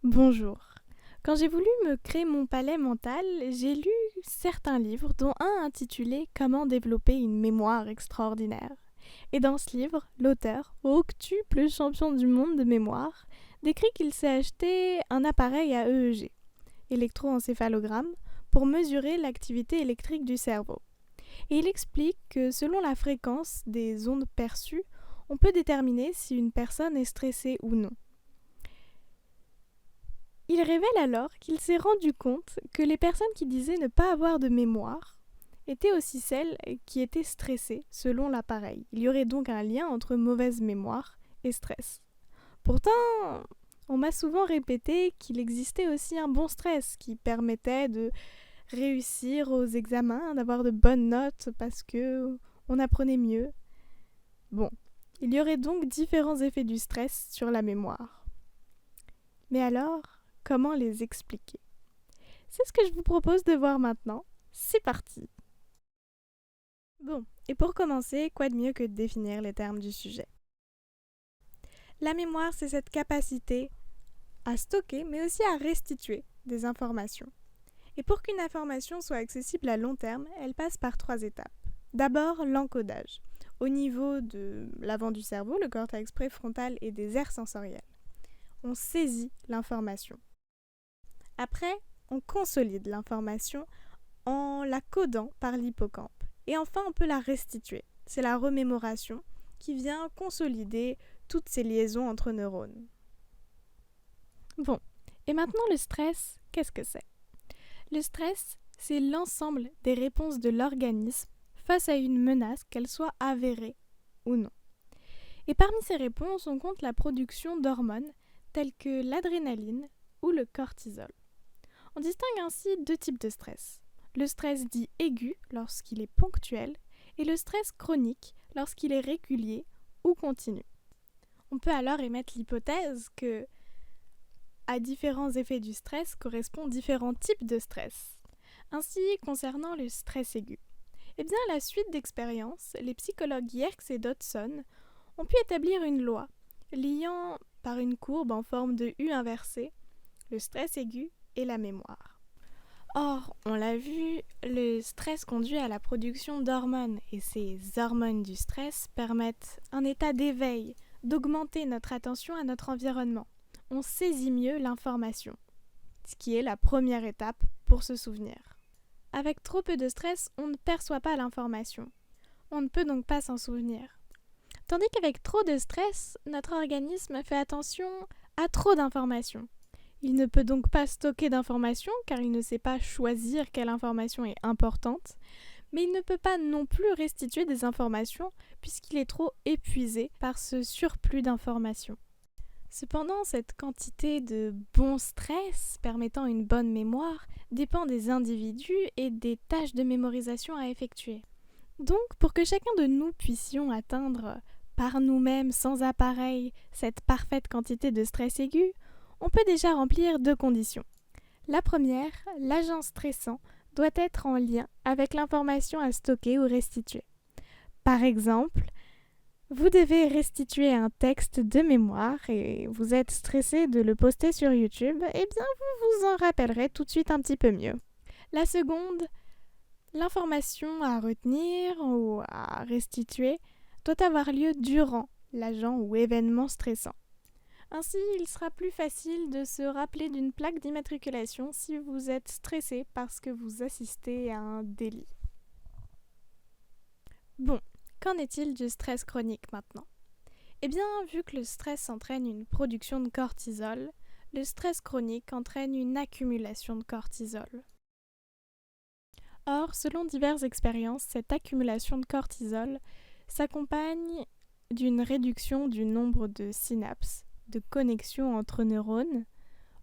Bonjour. Quand j'ai voulu me créer mon palais mental, j'ai lu certains livres, dont un intitulé Comment développer une mémoire extraordinaire. Et dans ce livre, l'auteur, octuple champion du monde de mémoire, décrit qu'il s'est acheté un appareil à EEG, électroencéphalogramme, pour mesurer l'activité électrique du cerveau. Et il explique que selon la fréquence des ondes perçues, on peut déterminer si une personne est stressée ou non. Il révèle alors qu'il s'est rendu compte que les personnes qui disaient ne pas avoir de mémoire étaient aussi celles qui étaient stressées selon l'appareil. Il y aurait donc un lien entre mauvaise mémoire et stress. Pourtant, on m'a souvent répété qu'il existait aussi un bon stress qui permettait de réussir aux examens, d'avoir de bonnes notes parce que on apprenait mieux. Bon, il y aurait donc différents effets du stress sur la mémoire. Mais alors, comment les expliquer? C'est ce que je vous propose de voir maintenant. C'est parti! Bon, et pour commencer, quoi de mieux que de définir les termes du sujet? La mémoire, c'est cette capacité à stocker, mais aussi à restituer des informations. Et pour qu'une information soit accessible à long terme, elle passe par 3 étapes. D'abord, l'encodage, au niveau de l'avant du cerveau, le cortex préfrontal et des aires sensorielles. On saisit l'information. Après, on consolide l'information en la codant par l'hippocampe. Et enfin, on peut la restituer. C'est la remémoration qui vient consolider toutes ces liaisons entre neurones. Bon, et maintenant le stress, qu'est-ce que c'est? Le stress, c'est l'ensemble des réponses de l'organisme face à une menace, qu'elle soit avérée ou non. Et parmi ces réponses, on compte la production d'hormones telles que l'adrénaline ou le cortisol. On distingue ainsi 2 types de stress. Le stress dit aigu lorsqu'il est ponctuel et le stress chronique lorsqu'il est régulier ou continu. On peut alors émettre l'hypothèse que à différents effets du stress correspondent différents types de stress. Ainsi, concernant le stress aigu, à la suite d'expériences, les psychologues Yerkes et Dodson ont pu établir une loi liant par une courbe en forme de U inversée le stress aigu et la mémoire. Or, on l'a vu, le stress conduit à la production d'hormones et ces hormones du stress permettent un état d'éveil, d'augmenter notre attention à notre environnement. On saisit mieux l'information, ce qui est la première étape pour se souvenir. Avec trop peu de stress, on ne perçoit pas l'information. On ne peut donc pas s'en souvenir. Tandis qu'avec trop de stress, notre organisme fait attention à trop d'informations. Il ne peut donc pas stocker d'informations car il ne sait pas choisir quelle information est importante, mais il ne peut pas non plus restituer des informations puisqu'il est trop épuisé par ce surplus d'informations. Cependant, cette quantité de bon stress permettant une bonne mémoire dépend des individus et des tâches de mémorisation à effectuer. Donc, pour que chacun de nous puissions atteindre par nous-mêmes, sans appareil, cette parfaite quantité de stress aigu, on peut déjà remplir 2 conditions. La première, l'agent stressant doit être en lien avec l'information à stocker ou restituer. Par exemple, vous devez restituer un texte de mémoire et vous êtes stressé de le poster sur YouTube, vous vous en rappellerez tout de suite un petit peu mieux. La seconde, l'information à retenir ou à restituer doit avoir lieu durant l'agent ou événement stressant. Ainsi, il sera plus facile de se rappeler d'une plaque d'immatriculation si vous êtes stressé parce que vous assistez à un délit. Bon, qu'en est-il du stress chronique maintenant? Vu que le stress entraîne une production de cortisol, le stress chronique entraîne une accumulation de cortisol. Or, selon diverses expériences, cette accumulation de cortisol s'accompagne d'une réduction du nombre de synapses, de connexions entre neurones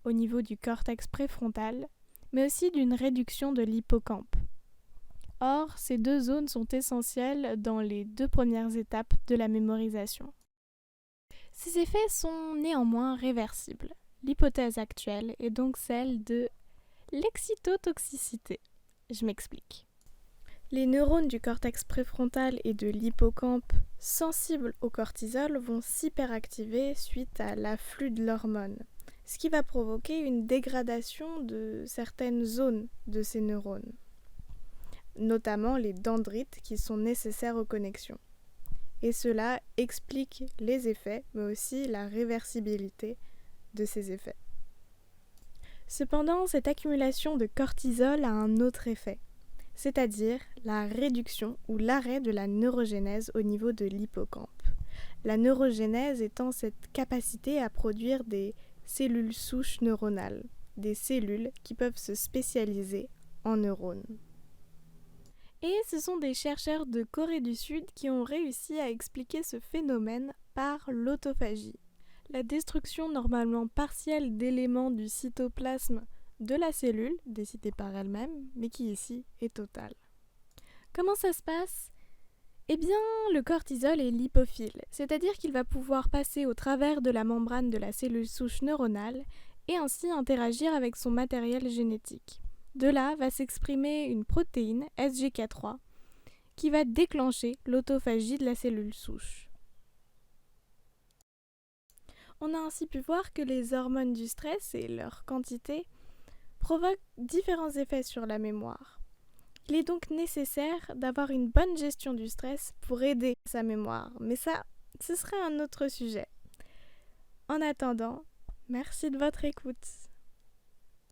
au niveau du cortex préfrontal, mais aussi d'une réduction de l'hippocampe. Or, ces 2 zones sont essentielles dans les 2 premières étapes de la mémorisation. Ces effets sont néanmoins réversibles. L'hypothèse actuelle est donc celle de l'excitotoxicité. Je m'explique. Les neurones du cortex préfrontal et de l'hippocampe sensibles au cortisol vont s'hyperactiver suite à l'afflux de l'hormone, ce qui va provoquer une dégradation de certaines zones de ces neurones, notamment les dendrites qui sont nécessaires aux connexions. Et cela explique les effets, mais aussi la réversibilité de ces effets. Cependant, cette accumulation de cortisol a un autre effet, c'est-à-dire la réduction ou l'arrêt de la neurogénèse au niveau de l'hippocampe. La neurogénèse étant cette capacité à produire des cellules souches neuronales, des cellules qui peuvent se spécialiser en neurones. Et ce sont des chercheurs de Corée du Sud qui ont réussi à expliquer ce phénomène par l'autophagie, la destruction normalement partielle d'éléments du cytoplasme de la cellule, décidée par elle-même, mais qui ici est totale. Comment ça se passe ? Eh bien, le cortisol est lipophile, c'est-à-dire qu'il va pouvoir passer au travers de la membrane de la cellule souche neuronale et ainsi interagir avec son matériel génétique. De là va s'exprimer une protéine, SGK3, qui va déclencher l'autophagie de la cellule souche. On a ainsi pu voir que les hormones du stress et leur quantité provoquent différents effets sur la mémoire. Il est donc nécessaire d'avoir une bonne gestion du stress pour aider sa mémoire, mais ça, ce serait un autre sujet. En attendant, merci de votre écoute.